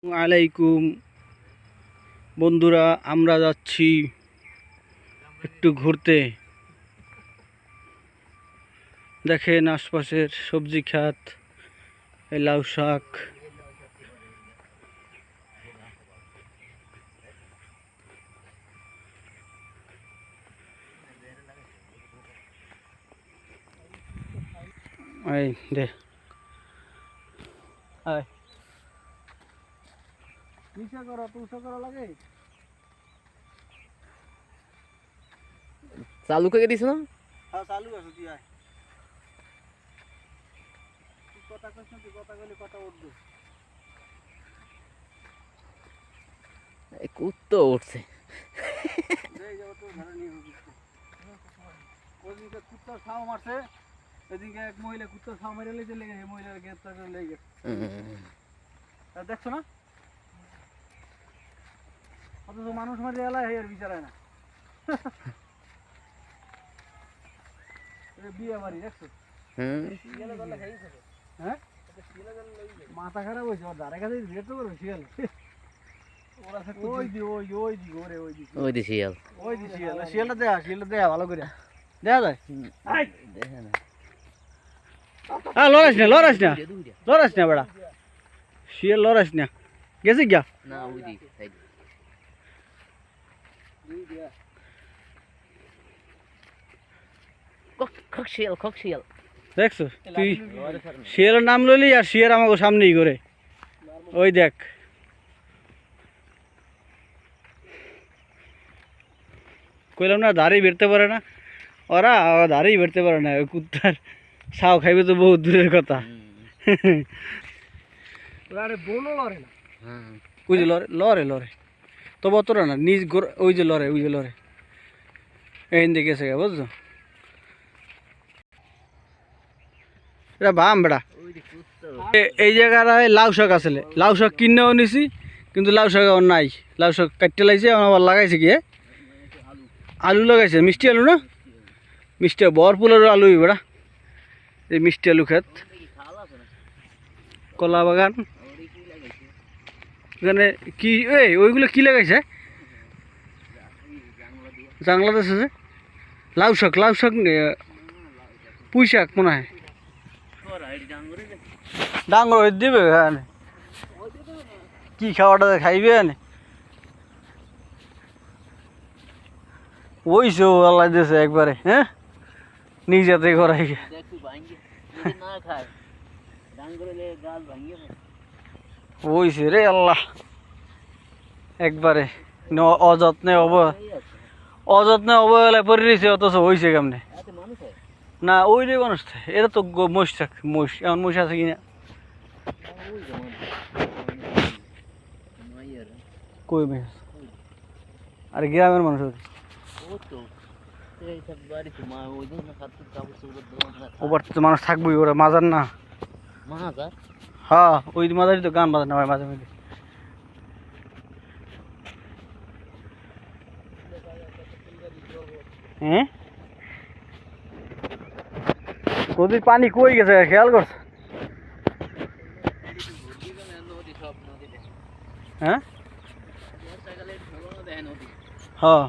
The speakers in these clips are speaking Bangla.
আলাইকুম বন্ধুরা, আমরা যাচ্ছি একটু ঘুরতে। দেখেন আশপাশের সবজি ক্ষেত, এই লাউ শাক। এই দে আয় নিশা করো, তুষা করা লাগে। চালু করে দিছ না? হ্যাঁ চালু আছে, তুই আয়। তুই কথা কইছ না, তুই কথা কইলে কথা উঠবে। এই কুত্তো উঠছে। এই যাবো তো ঘরে নিয়ে ঘুরতে। ওদিকে কুত্তার ছাও মারছে, এদিকে এক মহিলা কুত্তার ছাও মেরে লেগে লেগে এই মহিলার গ্রেপ্তার করে লেগে গেছে। দেখছো না, অথচ মানুষ মারি এলাই আর বিচার হয় না। বিয়ে বাড়ি দেখছো? হ্যাঁ মাথা খারাপ হয়েছে ওর, ধারে কাছে বিয়ে তো করবে শিয়াল। শিয়ালটা দেয়া ভালো করে দেখা যায়। লড়াইস না বেড়া, শিয়াল লড়াইস না। গেছে গিয়া দেখছো তুই, শিয়ালের নাম লইলি আর শিয়াল আমাকে সামনেই করে। ওই দেখ, কইলাম না দাঁড়িয়ে বেরতে পারে না ওরা, দাঁড়িয়ে বেরতে পারে না। ওই কুত্তার ছাও খাইবে তো বহুত দূরের কথা। ওই যে লড়ে লড়ে তবে অতটা না, নিজ ওই যে লড়ে এই গেছে বুঝছো। এটা বাম বেড়া, এই জায়গায় লাউ শাক আসলে লাউ শাক কিনেও নিছি, কিন্তু লাউ শাক আমার নাই। লাউ শাক কাটতে লাগছে, আবার লাগাইছে কি আলু লাগাইছে, মিষ্টি আলু না, মিষ্টি বরফুলের আলু বেড়া। এই মিষ্টি আলু ক্ষেত, কলা বাগান। এখানে কি ওইগুলো কি লাগাইছে? বাংলাদেশ আছে লাউ শাক পুঁই শাক মনে হয়। ডাঙ্গর দিবে কি খাওয়াটা খাইবে ওইসে আল্লাহ দিয়েছে একবারে। হ্যাঁ নিজেতে করাই ওইসে রে আল্লাহ একবারে অযত্নে অবহেলায় পড়ে রয়েছে, অথচ হয়েছে কেমনে না। ওই রে মানুষ, এটা তো মহিষ থাক, মহিষ এমন মহিষ আছে কিনা কই মহিষ। আর গ্রামের মানুষ ওবার তো মানুষ থাকবোই, ওরা মাজার না। হ্যাঁ ওই মাজারই তো গান বাজার না মাঝে মাঝে। হ্যাঁ নদীর পানি কই গেছে খেয়াল করছ? হ্যাঁ হ্যাঁ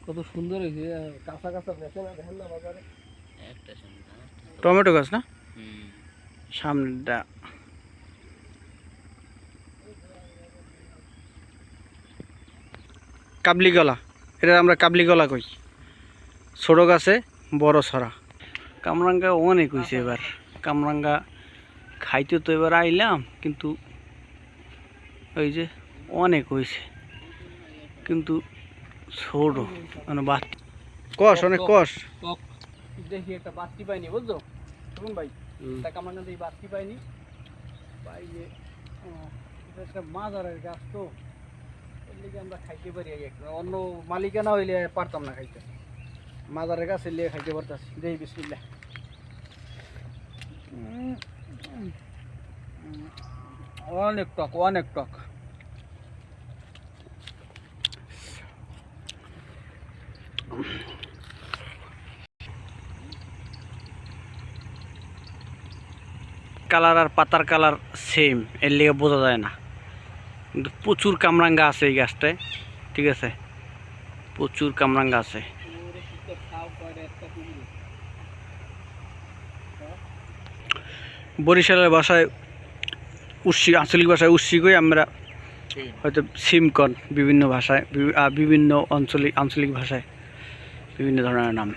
কত সুন্দর হয়েছে, কাঁচা কাঁচা বেছে না দেখেন না বাজারে। টমেটো গাছ না সামনেটা। কাবলি গলা, এটা আমরা কাবলি গলা কই। ছোট গাছে বড় ছড়া। কামরাঙ্গা অনেক হয়েছে এবার, কামরাঙ্গা খাইতে তো এবার আইলাম, কিন্তু ওই যে অনেক হয়েছে, কিন্তু ছোট মানে বাতি কষ, অনেক কষ। দেখি একটা বাতি পাইনি বুঝছো শুনুন ভাই, কামরাঙ্গা দিয়ে বাতি পাইনি, পাই যে এটা একটা মাজারের গাছ, তো এর লিগে আমরা খাইতে পারি। অন্য মালিকানা হইলে পারতাম না খাইতে, মাজারের গাছ লিয়ে খাইতে পারতাছি। দেখি বিসমিল্লাহ। অনেক টক, অনেক টক। কালার আর পাতার কালার সেম, এর লিগে বোঝা যায় না, কিন্তু প্রচুর কামরাঙ্গা আছে এই গাছটায়। ঠিক আছে, প্রচুর কামরাঙ্গা আছে। বরিশালের ভাষায় উচ্ছি, আঞ্চলিক ভাষায় উচ্ছি কই, আমরা হয়তো সিমকন, বিভিন্ন ভাষায় বিভিন্ন আঞ্চলিক ভাষায় বিভিন্ন ধরনের নাম।